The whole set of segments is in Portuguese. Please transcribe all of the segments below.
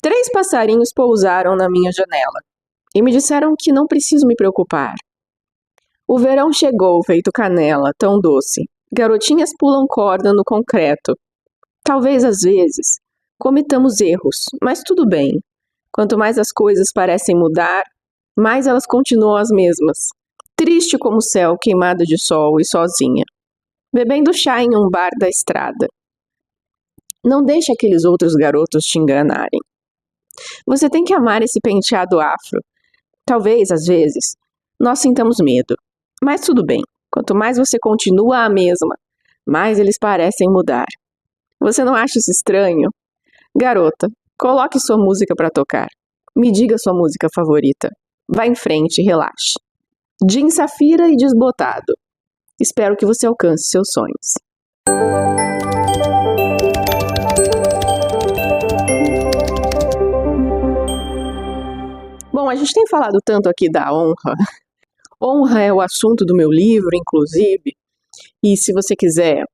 3 passarinhos pousaram na minha janela e me disseram que não preciso me preocupar. O verão chegou feito canela, tão doce. Garotinhas pulam corda no concreto. Talvez, às vezes, cometamos erros, mas tudo bem. Quanto mais as coisas parecem mudar, mais elas continuam as mesmas. Triste como o céu, queimada de sol e sozinha. Bebendo chá em um bar da estrada. Não deixe aqueles outros garotos te enganarem. Você tem que amar esse penteado afro. Talvez, às vezes, nós sintamos medo. Mas tudo bem. Quanto mais você continua a mesma, mais eles parecem mudar. Você não acha isso estranho? Garota, coloque sua música para tocar. Me diga sua música favorita. Vá em frente e relaxe. Jim Safira e Desbotado. Espero que você alcance seus sonhos. Bom, a gente tem falado tanto aqui da honra. Honra é o assunto do meu livro, inclusive. E se você quiser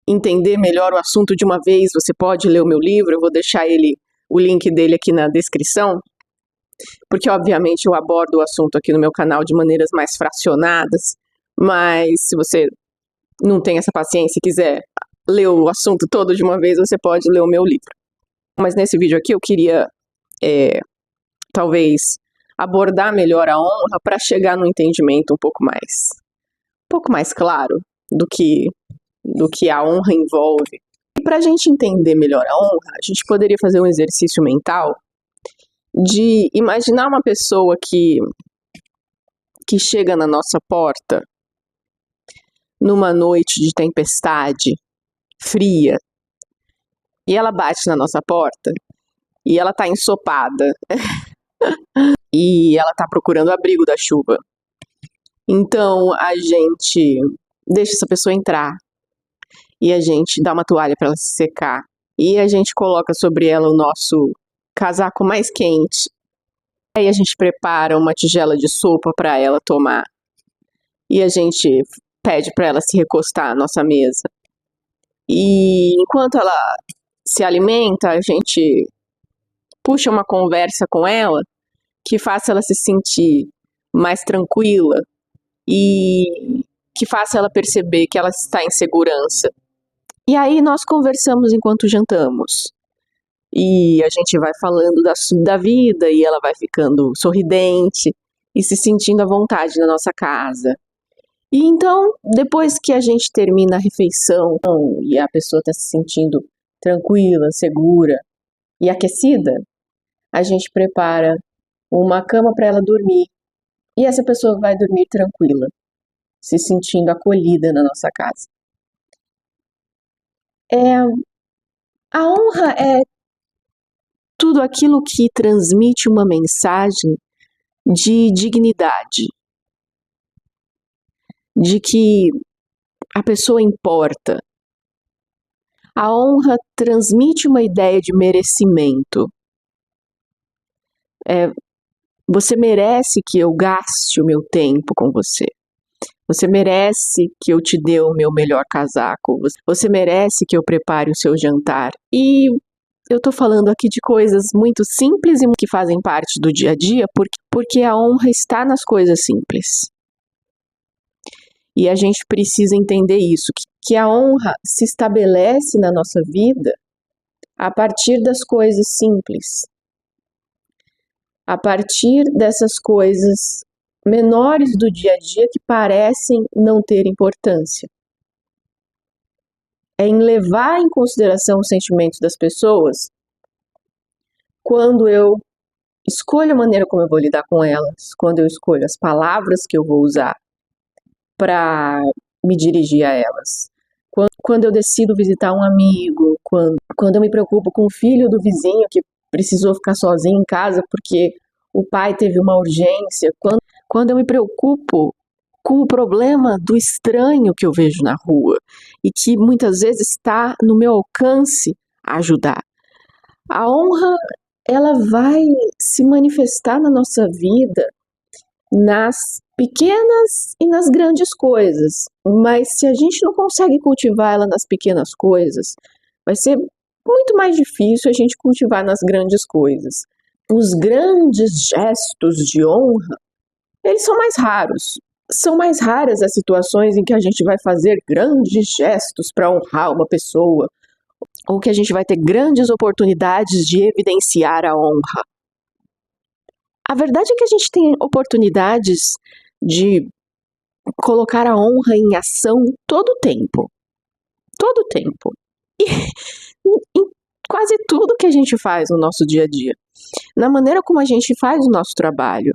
entender melhor o assunto de uma vez, você pode ler o meu livro. Eu vou deixar o link dele aqui na descrição. Porque, obviamente, eu abordo o assunto aqui no meu canal de maneiras mais fracionadas. Mas se você não tem essa paciência e quiser ler o assunto todo de uma vez, você pode ler o meu livro. Mas nesse vídeo aqui eu queria, talvez, abordar melhor a honra para chegar no entendimento um pouco mais claro do que a honra envolve. E para a gente entender melhor a honra, a gente poderia fazer um exercício mental de imaginar uma pessoa que chega na nossa porta numa noite de tempestade, fria, e ela bate na nossa porta e ela tá ensopada e ela tá procurando abrigo da chuva. Então a gente deixa essa pessoa entrar e a gente dá uma toalha para ela se secar e a gente coloca sobre ela o nosso casaco mais quente. Aí a gente prepara uma tigela de sopa para ela tomar e a gente pede para ela se recostar à nossa mesa. E enquanto ela se alimenta, a gente puxa uma conversa com ela que faça ela se sentir mais tranquila e que faça ela perceber que ela está em segurança. E aí nós conversamos enquanto jantamos. E a gente vai falando da vida e ela vai ficando sorridente e se sentindo à vontade na nossa casa. E então, depois que a gente termina a refeição e a pessoa está se sentindo tranquila, segura e aquecida, a gente prepara uma cama para ela dormir. E essa pessoa vai dormir tranquila, se sentindo acolhida na nossa casa. A honra é tudo aquilo que transmite uma mensagem de dignidade, de que a pessoa importa. A honra transmite uma ideia de merecimento. Você merece que eu gaste o meu tempo com você. Você merece que eu te dê o meu melhor casaco. Você merece que eu prepare o seu jantar. E eu tô falando aqui de coisas muito simples e que fazem parte do dia a dia, porque a honra está nas coisas simples. E a gente precisa entender isso, que a honra se estabelece na nossa vida a partir das coisas simples. A partir dessas coisas menores do dia a dia que parecem não ter importância. É em levar em consideração os sentimentos das pessoas quando eu escolho a maneira como eu vou lidar com elas, quando eu escolho as palavras que eu vou usar para me dirigir a elas. Quando eu decido visitar um amigo, quando eu me preocupo com o filho do vizinho que precisou ficar sozinho em casa porque o pai teve uma urgência, quando eu me preocupo com o problema do estranho que eu vejo na rua e que muitas vezes está no meu alcance ajudar. A honra, ela vai se manifestar na nossa vida nas pequenas e nas grandes coisas, mas se a gente não consegue cultivar ela nas pequenas coisas, vai ser muito mais difícil a gente cultivar nas grandes coisas. Os grandes gestos de honra, eles são mais raros. São mais raras as situações em que a gente vai fazer grandes gestos para honrar uma pessoa, ou que a gente vai ter grandes oportunidades de evidenciar a honra. A verdade é que a gente tem oportunidades de colocar a honra em ação todo o tempo. Todo o tempo. E em quase tudo que a gente faz no nosso dia a dia. Na maneira como a gente faz o nosso trabalho.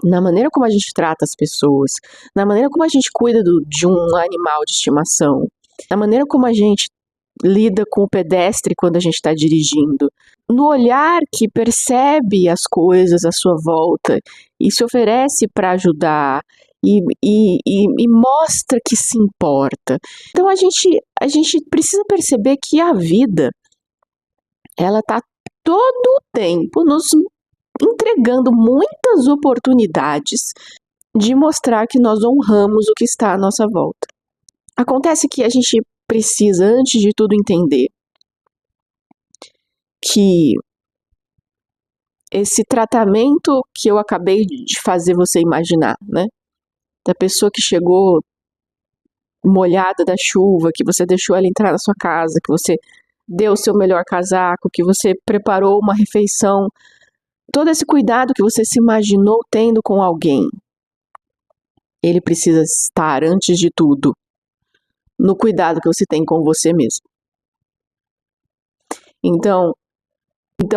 Na maneira como a gente trata as pessoas. Na maneira como a gente cuida de um animal de estimação. Na maneira como a gente lida com o pedestre quando a gente está dirigindo. No olhar que percebe as coisas à sua volta e se oferece para ajudar. E mostra que se importa. Então a gente precisa perceber que a vida, ela está todo o tempo nos entregando muitas oportunidades de mostrar que nós honramos o que está à nossa volta. Acontece que a gente precisa, antes de tudo, entender que esse tratamento que eu acabei de fazer você imaginar, né? Da pessoa que chegou molhada da chuva, que você deixou ela entrar na sua casa, que você deu o seu melhor casaco, que você preparou uma refeição, todo esse cuidado que você se imaginou tendo com alguém, ele precisa estar, antes de tudo, no cuidado que você tem com você mesmo. Então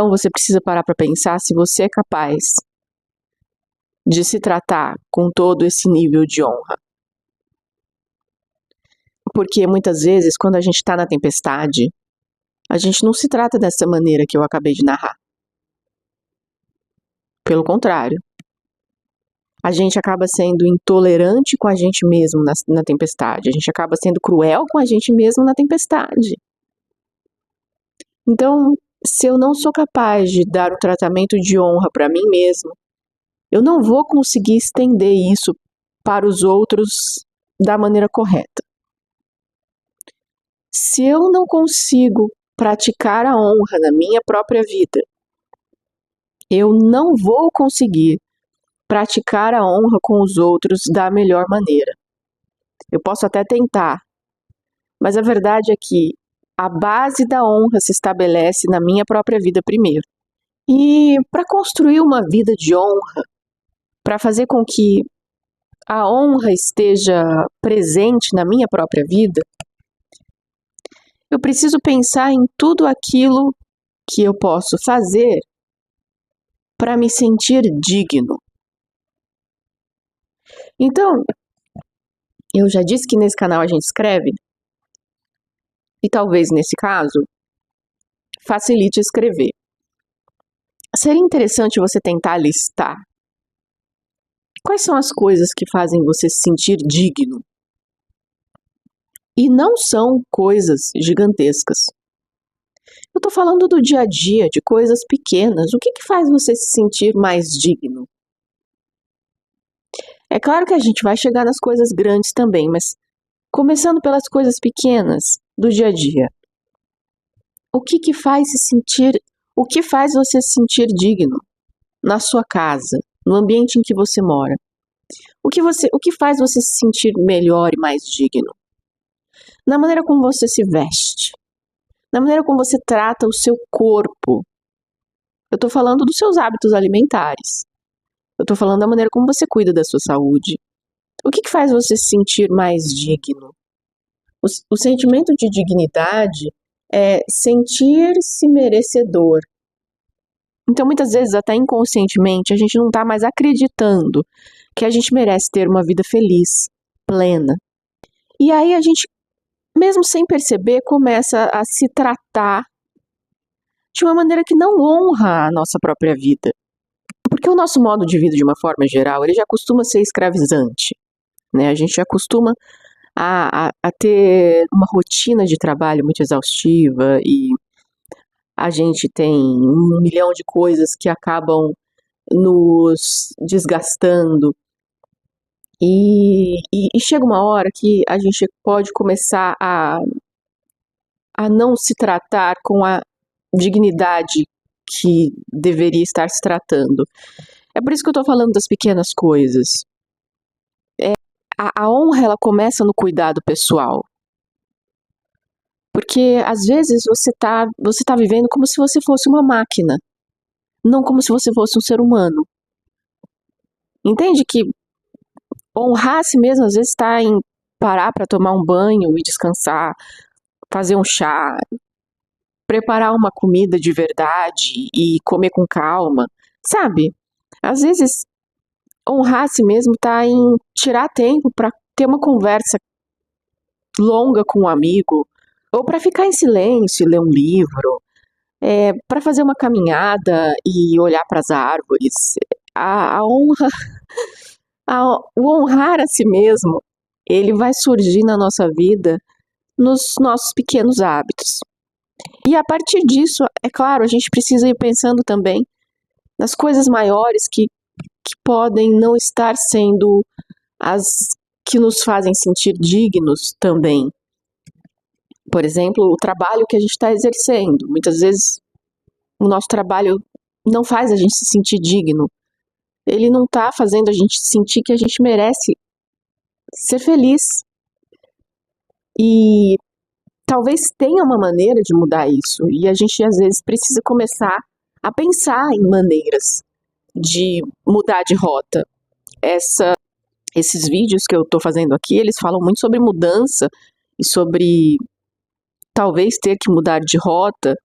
você precisa parar para pensar se você é capaz de se tratar com todo esse nível de honra. Porque muitas vezes, quando a gente está na tempestade, a gente não se trata dessa maneira que eu acabei de narrar. Pelo contrário. A gente acaba sendo intolerante com a gente mesmo na tempestade. A gente acaba sendo cruel com a gente mesmo na tempestade. Então, se eu não sou capaz de dar o tratamento de honra para mim mesmo, eu não vou conseguir estender isso para os outros da maneira correta. Se eu não consigo praticar a honra na minha própria vida, eu não vou conseguir praticar a honra com os outros da melhor maneira. Eu posso até tentar, mas a verdade é que a base da honra se estabelece na minha própria vida primeiro. E para construir uma vida de honra, para fazer com que a honra esteja presente na minha própria vida, eu preciso pensar em tudo aquilo que eu posso fazer para me sentir digno. Então, eu já disse que nesse canal a gente escreve, e talvez nesse caso, facilite escrever. Seria interessante você tentar listar quais são as coisas que fazem você se sentir digno. E não são coisas gigantescas. Eu tô falando do dia a dia, de coisas pequenas. O que faz você se sentir mais digno? É claro que a gente vai chegar nas coisas grandes também, mas começando pelas coisas pequenas do dia a dia. O que faz você se sentir digno na sua casa, no ambiente em que você mora? O que faz você se sentir melhor e mais digno? Na maneira como você se veste, na maneira como você trata o seu corpo. Eu estou falando dos seus hábitos alimentares. Eu estou falando da maneira como você cuida da sua saúde. O que faz você se sentir mais digno? O sentimento de dignidade é sentir-se merecedor. Então, muitas vezes, até inconscientemente, a gente não está mais acreditando que a gente merece ter uma vida feliz, plena. E aí a gente, mesmo sem perceber, começa a se tratar de uma maneira que não honra a nossa própria vida. Porque o nosso modo de vida, de uma forma geral, ele já costuma ser escravizante, né? A gente já costuma a ter uma rotina de trabalho muito exaustiva e a gente tem 1 milhão de coisas que acabam nos desgastando. E chega uma hora que a gente pode começar a a não se tratar com a dignidade que deveria estar se tratando. É por isso que eu tô falando das pequenas coisas. A honra, ela começa no cuidado pessoal. Porque, às vezes, você tá vivendo como se você fosse uma máquina, não como se você fosse um ser humano. Entende que honrar a si mesmo, às vezes, está em parar para tomar um banho e descansar, fazer um chá, preparar uma comida de verdade e comer com calma, sabe? Às vezes, honrar a si mesmo está em tirar tempo para ter uma conversa longa com um amigo, ou para ficar em silêncio e ler um livro, para fazer uma caminhada e olhar para as árvores. A honra, o honrar a si mesmo, ele vai surgir na nossa vida nos nossos pequenos hábitos. E a partir disso, é claro, a gente precisa ir pensando também nas coisas maiores que podem não estar sendo as que nos fazem sentir dignos também. Por exemplo, o trabalho que a gente está exercendo. Muitas vezes o nosso trabalho não faz a gente se sentir digno. Ele não está fazendo a gente sentir que a gente merece ser feliz. E talvez tenha uma maneira de mudar isso. E a gente, às vezes, precisa começar a pensar em maneiras de mudar de rota. Esses vídeos que eu estou fazendo aqui, eles falam muito sobre mudança e sobre talvez ter que mudar de rota,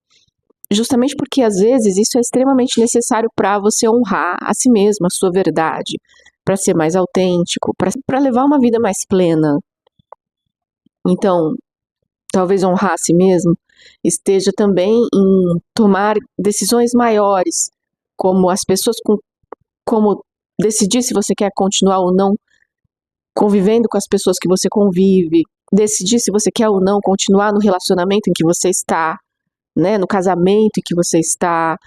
justamente porque às vezes isso é extremamente necessário para você honrar a si mesmo, a sua verdade, para ser mais autêntico, para levar uma vida mais plena. Então, talvez honrar a si mesmo esteja também em tomar decisões maiores, como as pessoas como decidir se você quer continuar ou não convivendo com as pessoas que você convive, decidir se você quer ou não continuar no relacionamento em que você está, né, no casamento em que você está.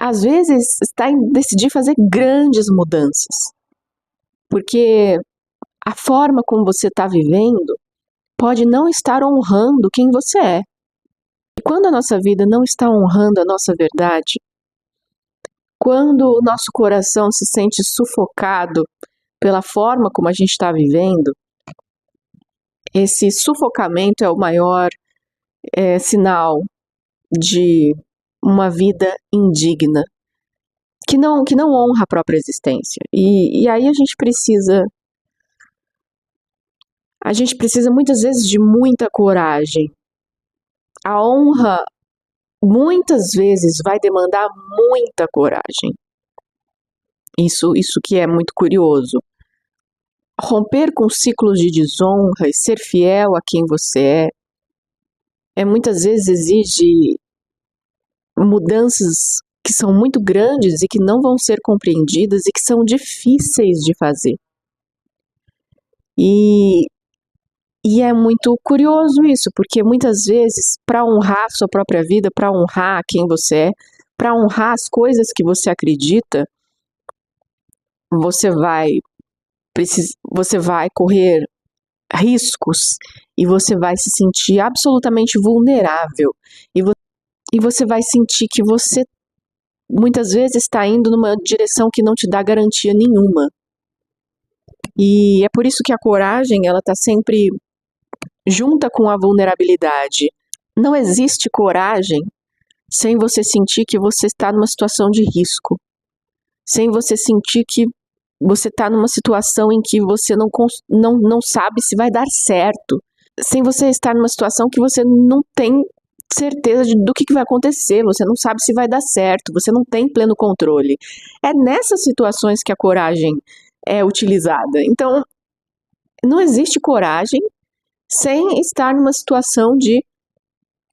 Às vezes está em decidir fazer grandes mudanças, porque a forma como você está vivendo pode não estar honrando quem você é. E quando a nossa vida não está honrando a nossa verdade, quando o nosso coração se sente sufocado pela forma como a gente está vivendo, esse sufocamento é o maior sinal de uma vida indigna, que não honra a própria existência. E aí a gente precisa muitas vezes de muita coragem. A honra muitas vezes vai demandar muita coragem. Isso que é muito curioso. Romper com ciclos de desonra e ser fiel a quem você muitas vezes exige mudanças que são muito grandes e que não vão ser compreendidas e que são difíceis de fazer. E é muito curioso isso, porque muitas vezes, para honrar a sua própria vida, para honrar quem você é, para honrar as coisas que você acredita, você vai correr riscos e você vai se sentir absolutamente vulnerável. E você vai sentir que você muitas vezes está indo numa direção que não te dá garantia nenhuma. E é por isso que a coragem, ela está sempre junta com a vulnerabilidade. Não existe coragem sem você sentir que você está numa situação de risco. Sem você sentir que você está numa situação em que você não sabe se vai dar certo. Sem você estar numa situação que você não tem certeza do que vai acontecer, você não sabe se vai dar certo, você não tem pleno controle. É nessas situações que a coragem é utilizada. Então, não existe coragem sem estar numa situação de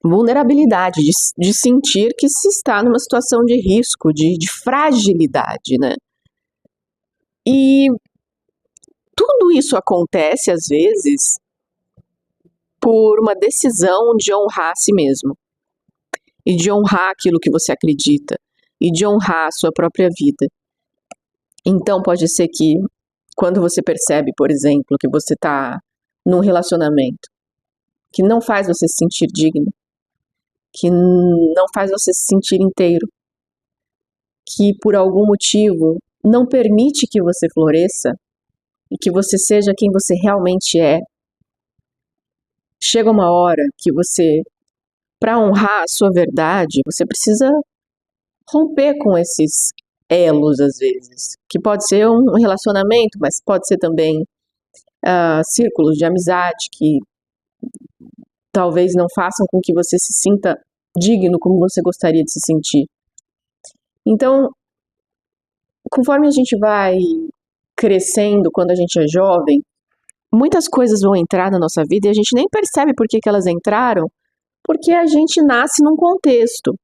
vulnerabilidade, de sentir que se está numa situação de risco, de fragilidade, né? E tudo isso acontece, às vezes, por uma decisão de honrar a si mesmo. E de honrar aquilo que você acredita. E de honrar a sua própria vida. Então, pode ser que, quando você percebe, por exemplo, que você está num relacionamento que não faz você se sentir digno, que não faz você se sentir inteiro, que por algum motivo não permite que você floresça e que você seja quem você realmente é. Chega uma hora que você, para honrar a sua verdade, você precisa romper com esses elos, às vezes, que pode ser um relacionamento, mas pode ser também círculos de amizade que talvez não façam com que você se sinta digno como você gostaria de se sentir. Então, conforme a gente vai crescendo, quando a gente é jovem, muitas coisas vão entrar na nossa vida e a gente nem percebe por que elas entraram, porque a gente nasce num contexto.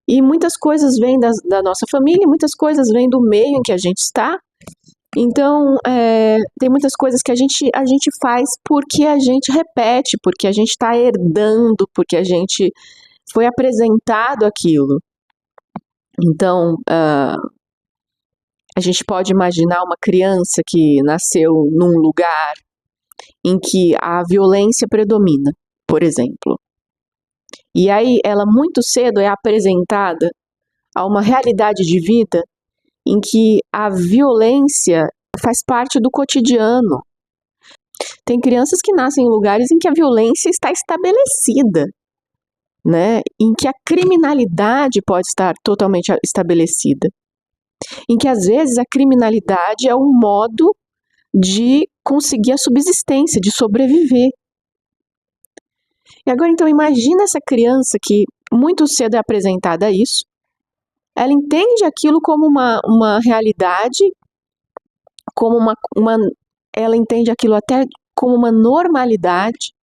E muitas coisas vêm da nossa família, muitas coisas vêm do meio em que a gente está. Então, tem muitas coisas que a gente faz porque a gente repete, porque a gente está herdando, porque a gente foi apresentado aquilo. Então, a gente pode imaginar uma criança que nasceu num lugar em que a violência predomina, por exemplo. E aí ela muito cedo é apresentada a uma realidade de vida em que a violência faz parte do cotidiano. Tem crianças que nascem em lugares em que a violência está estabelecida, né? Em que a criminalidade pode estar totalmente estabelecida. Em que às vezes a criminalidade é um modo de conseguir a subsistência, de sobreviver. E agora então imagina essa criança que muito cedo é apresentada a isso, ela entende aquilo como uma realidade, como ela entende aquilo até como uma normalidade,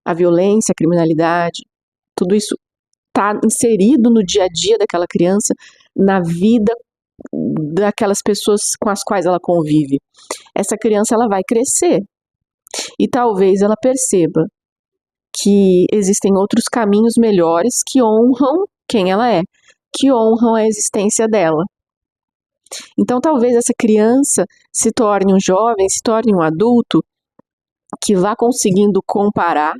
a violência, a criminalidade, tudo isso está inserido no dia a dia daquela criança, na vida daquelas pessoas com as quais ela convive. Essa criança ela vai crescer e talvez ela perceba que existem outros caminhos melhores que honram quem ela é, que honram a existência dela. Então talvez essa criança se torne um jovem, se torne um adulto que vá conseguindo comparar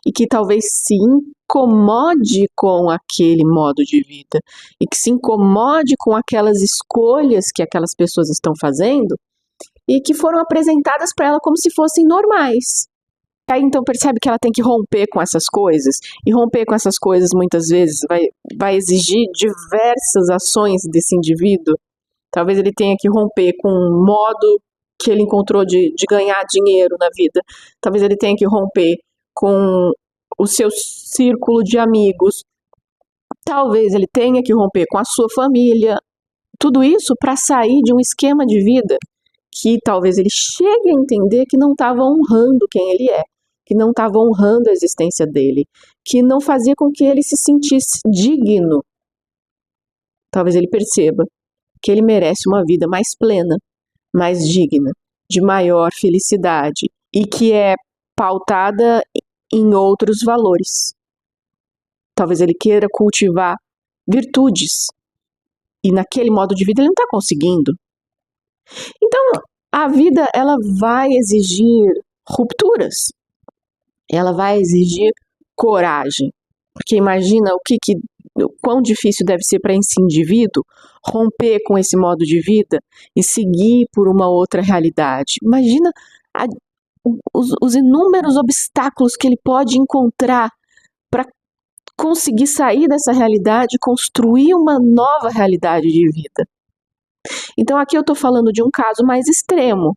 e que talvez se incomode com aquele modo de vida e que se incomode com aquelas escolhas que aquelas pessoas estão fazendo e que foram apresentadas para ela como se fossem normais. Aí então percebe que ela tem que romper com essas coisas, e romper com essas coisas muitas vezes vai exigir diversas ações desse indivíduo. Talvez ele tenha que romper com um modo que ele encontrou de ganhar dinheiro na vida. Talvez ele tenha que romper com o seu círculo de amigos. Talvez ele tenha que romper com a sua família. Tudo isso para sair de um esquema de vida que talvez ele chegue a entender que não estava honrando quem ele é, que não estava honrando a existência dele, que não fazia com que ele se sentisse digno. Talvez ele perceba que ele merece uma vida mais plena, mais digna, de maior felicidade e que é pautada em outros valores. Talvez ele queira cultivar virtudes e naquele modo de vida ele não está conseguindo. Então, a vida ela vai exigir rupturas, ela vai exigir coragem, porque imagina o quão difícil deve ser para esse indivíduo romper com esse modo de vida e seguir por uma outra realidade. Imagina os inúmeros obstáculos que ele pode encontrar para conseguir sair dessa realidade e construir uma nova realidade de vida. Então aqui eu estou falando de um caso mais extremo.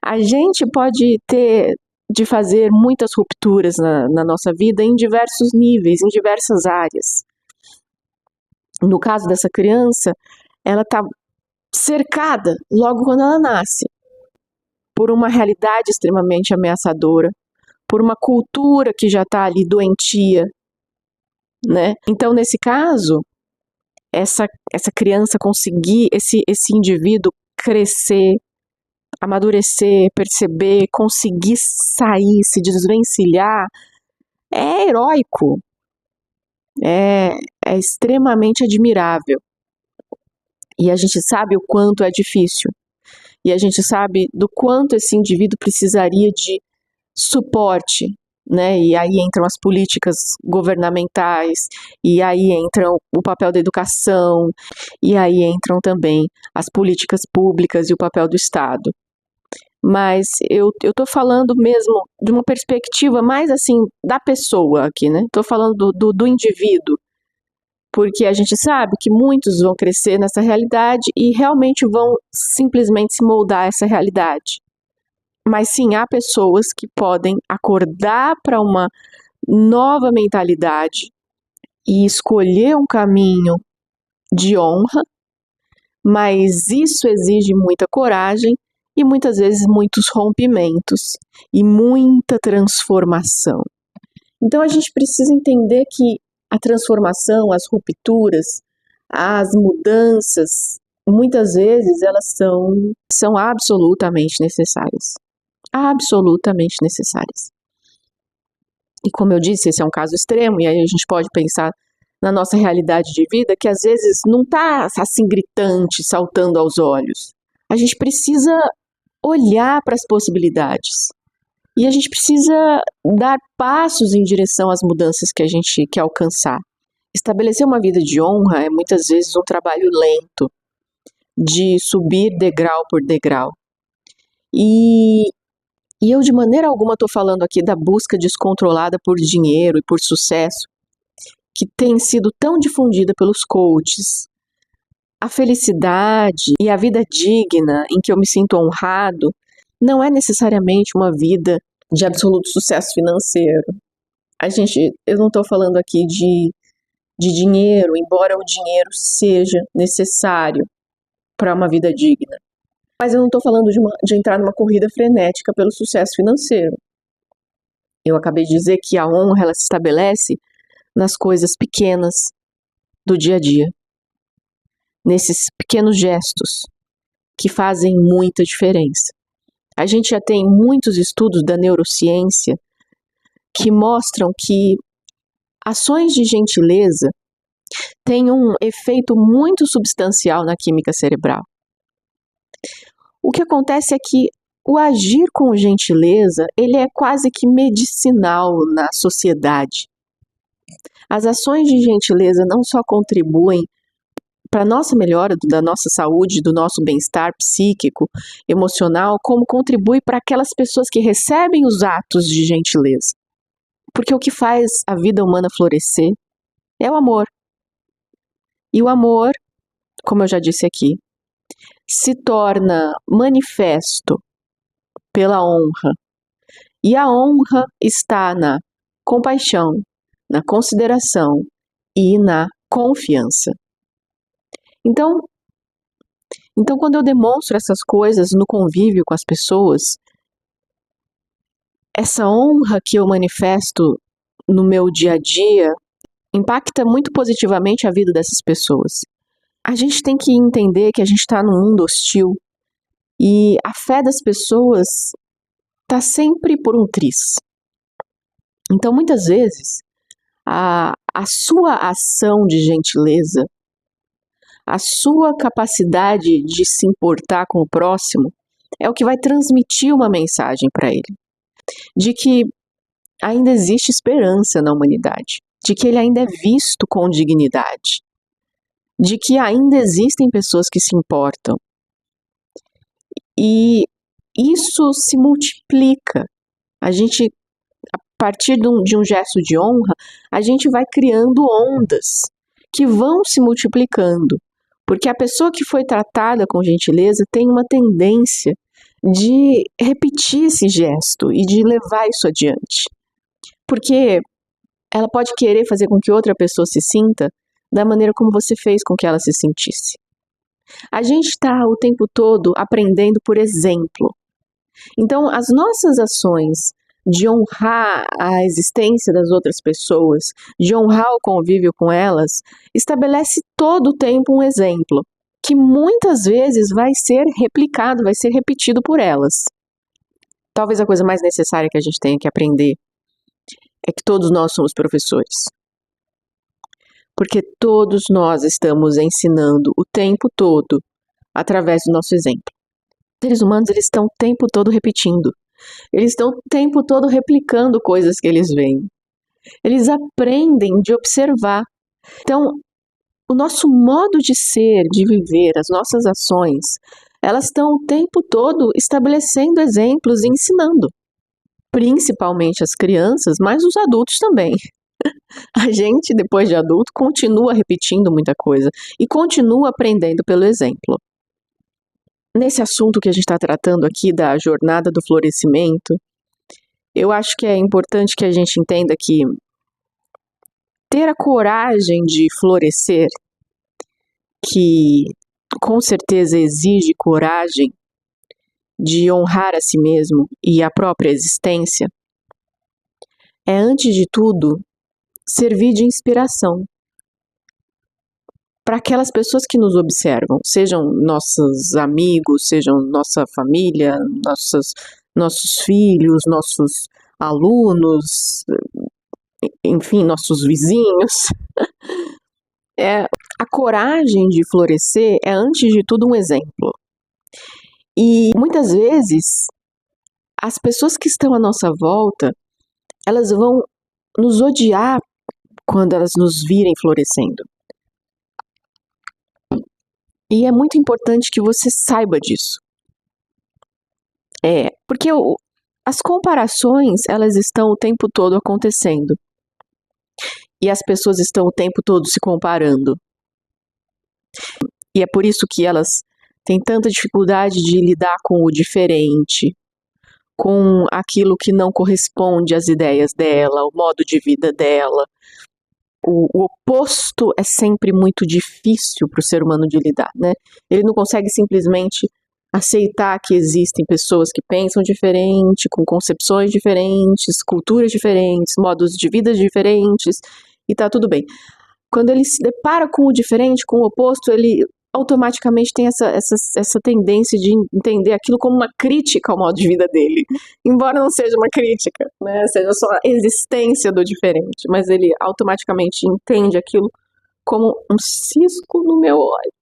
A gente pode ter de fazer muitas rupturas na nossa vida em diversos níveis, em diversas áreas. No caso dessa criança, ela está cercada, logo quando ela nasce, por uma realidade extremamente ameaçadora, por uma cultura que já está ali doentia, né? Então, nesse caso, essa criança conseguir, esse indivíduo crescer, amadurecer, perceber, conseguir sair, se desvencilhar, é heróico, é extremamente admirável. E a gente sabe o quanto é difícil. E a gente sabe do quanto esse indivíduo precisaria de suporte, né? E aí entram as políticas governamentais, e aí entram o papel da educação, e aí entram também as políticas públicas e o papel do Estado. Mas eu tô falando mesmo de uma perspectiva mais assim da pessoa aqui, né? Tô falando do indivíduo, porque a gente sabe que muitos vão crescer nessa realidade e realmente vão simplesmente se moldar a essa realidade. Mas sim, há pessoas que podem acordar para uma nova mentalidade e escolher um caminho de honra, mas isso exige muita coragem e muitas vezes muitos rompimentos e muita transformação. Então a gente precisa entender que a transformação, as rupturas, as mudanças, muitas vezes elas são absolutamente necessárias. Absolutamente necessárias. E como eu disse, esse é um caso extremo, e aí a gente pode pensar na nossa realidade de vida, que às vezes não está assim gritante, saltando aos olhos. A gente precisa olhar para as possibilidades. E a gente precisa dar passos em direção às mudanças que a gente quer alcançar. Estabelecer uma vida de honra é muitas vezes um trabalho lento, de subir degrau por degrau. E eu de maneira alguma estou falando aqui da busca descontrolada por dinheiro e por sucesso, que tem sido tão difundida pelos coaches. A felicidade e a vida digna, em que eu me sinto honrado, não é necessariamente uma vida de absoluto sucesso financeiro. Eu não estou falando aqui de dinheiro, embora o dinheiro seja necessário para uma vida digna. Mas eu não estou falando de entrar numa corrida frenética pelo sucesso financeiro. Eu acabei de dizer que a honra ela se estabelece nas coisas pequenas do dia a dia, nesses pequenos gestos que fazem muita diferença. A gente já tem muitos estudos da neurociência que mostram que ações de gentileza têm um efeito muito substancial na química cerebral. O que acontece é que o agir com gentileza, ele é quase que medicinal na sociedade. As ações de gentileza não só contribuem para a nossa melhora da nossa saúde, do nosso bem-estar psíquico, emocional, como contribui para aquelas pessoas que recebem os atos de gentileza. Porque o que faz a vida humana florescer é o amor. E o amor, como eu já disse aqui, se torna manifesto pela honra. E a honra está na compaixão, na consideração e na confiança. Então, quando eu demonstro essas coisas no convívio com as pessoas, essa honra que eu manifesto no meu dia a dia impacta muito positivamente a vida dessas pessoas. A gente tem que entender que a gente está num mundo hostil e a fé das pessoas está sempre por um triz. Então, muitas vezes, a sua ação de gentileza, a sua capacidade de se importar com o próximo é o que vai transmitir uma mensagem para ele, de que ainda existe esperança na humanidade, de que ele ainda é visto com dignidade, de que ainda existem pessoas que se importam. E isso se multiplica. A partir de um gesto de honra, a gente vai criando ondas que vão se multiplicando. Porque a pessoa que foi tratada com gentileza tem uma tendência de repetir esse gesto e de levar isso adiante. Porque ela pode querer fazer com que outra pessoa se sinta da maneira como você fez com que ela se sentisse. A gente está o tempo todo aprendendo por exemplo. Então, as nossas ações de honrar a existência das outras pessoas, de honrar o convívio com elas, estabelece todo o tempo um exemplo, que muitas vezes vai ser replicado, vai ser repetido por elas. Talvez a coisa mais necessária que a gente tenha que aprender é que todos nós somos professores. Porque todos nós estamos ensinando o tempo todo através do nosso exemplo. Os seres humanos eles estão o tempo todo repetindo. Eles estão o tempo todo replicando coisas que eles veem. Eles aprendem de observar. Então, o nosso modo de ser, de viver, as nossas ações, elas estão o tempo todo estabelecendo exemplos e ensinando. Principalmente as crianças, mas os adultos também. A gente, depois de adulto, continua repetindo muita coisa e continua aprendendo pelo exemplo. Nesse assunto que a gente está tratando aqui da jornada do florescimento, eu acho que é importante que a gente entenda que ter a coragem de florescer, que com certeza exige coragem de honrar a si mesmo e a própria existência, é, antes de tudo, servir de inspiração para aquelas pessoas que nos observam, sejam nossos amigos, sejam nossa família, nossos filhos, nossos alunos, enfim, nossos vizinhos. A coragem de florescer é, antes de tudo, um exemplo. E muitas vezes, as pessoas que estão à nossa volta, elas vão nos odiar quando elas nos virem florescendo. E é muito importante que você saiba disso. Porque as comparações, elas estão o tempo todo acontecendo. E as pessoas estão o tempo todo se comparando. E é por isso que elas têm tanta dificuldade de lidar com o diferente, com aquilo que não corresponde às ideias dela, o modo de vida dela. O oposto é sempre muito difícil para o ser humano de lidar, né? Ele não consegue simplesmente aceitar que existem pessoas que pensam diferente, com concepções diferentes, culturas diferentes, modos de vida diferentes, e tá tudo bem. Quando ele se depara com o diferente, com o oposto, ele automaticamente tem essa tendência de entender aquilo como uma crítica ao modo de vida dele. Embora não seja uma crítica, né? Seja só a existência do diferente, mas ele automaticamente entende aquilo como um cisco no meu olho.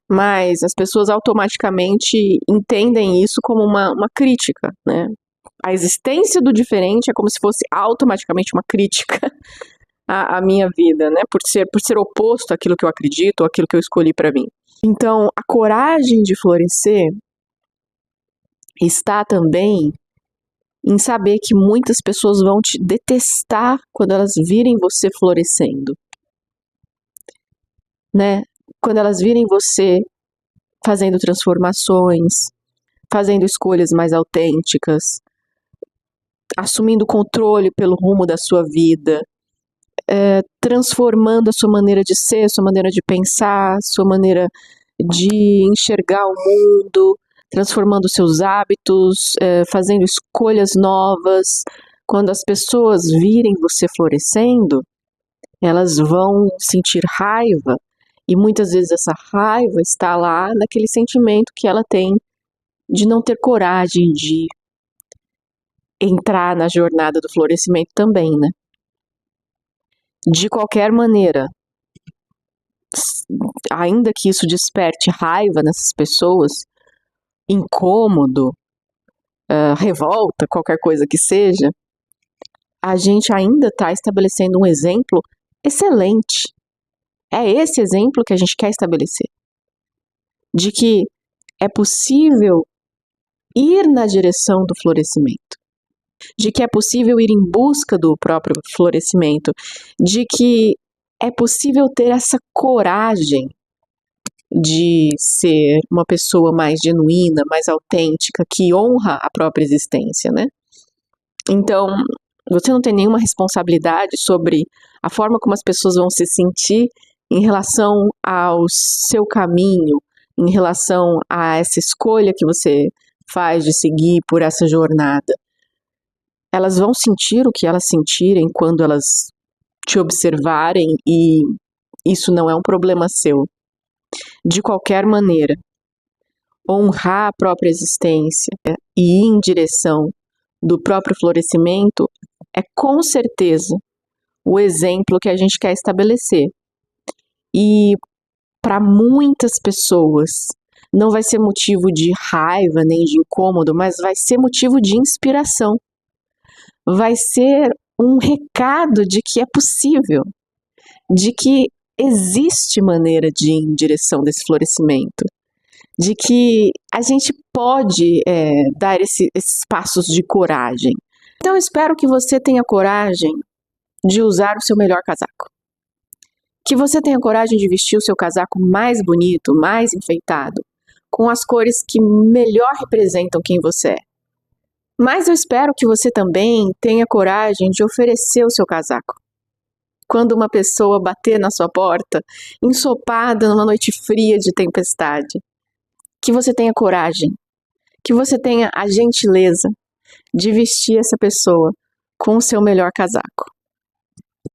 Mas as pessoas automaticamente entendem isso como uma crítica, né? A existência do diferente é como se fosse automaticamente uma crítica à minha vida, né? Por ser oposto àquilo que eu acredito, ou àquilo que eu escolhi para mim. Então, a coragem de florescer está também em saber que muitas pessoas vão te detestar quando elas virem você florescendo, né? Quando elas virem você fazendo transformações, fazendo escolhas mais autênticas, assumindo controle pelo rumo da sua vida, transformando a sua maneira de ser, sua maneira de pensar, sua maneira de enxergar o mundo, transformando seus hábitos, fazendo escolhas novas. Quando as pessoas virem você florescendo, elas vão sentir raiva, e muitas vezes essa raiva está lá naquele sentimento que ela tem de não ter coragem de entrar na jornada do florescimento também, né? De qualquer maneira, ainda que isso desperte raiva nessas pessoas, incômodo, revolta, qualquer coisa que seja, a gente ainda está estabelecendo um exemplo excelente. É esse exemplo que a gente quer estabelecer. De que é possível ir na direção do florescimento. De que é possível ir em busca do próprio florescimento. De que é possível ter essa coragem de ser uma pessoa mais genuína, mais autêntica, que honra a própria existência, né? Então, você não tem nenhuma responsabilidade sobre a forma como as pessoas vão se sentir em relação ao seu caminho, em relação a essa escolha que você faz de seguir por essa jornada. Elas vão sentir o que elas sentirem quando elas te observarem, e isso não é um problema seu. De qualquer maneira, honrar a própria existência e ir em direção do próprio florescimento é com certeza o exemplo que a gente quer estabelecer. E para muitas pessoas não vai ser motivo de raiva nem de incômodo, mas vai ser motivo de inspiração. Vai ser um recado de que é possível, de que existe maneira de ir em direção desse florescimento, de que a gente pode dar esses passos de coragem. Então eu espero que você tenha coragem de usar o seu melhor casaco. Que você tenha coragem de vestir o seu casaco mais bonito, mais enfeitado, com as cores que melhor representam quem você é. Mas eu espero que você também tenha coragem de oferecer o seu casaco. Quando uma pessoa bater na sua porta, ensopada numa noite fria de tempestade, que você tenha coragem, que você tenha a gentileza de vestir essa pessoa com o seu melhor casaco.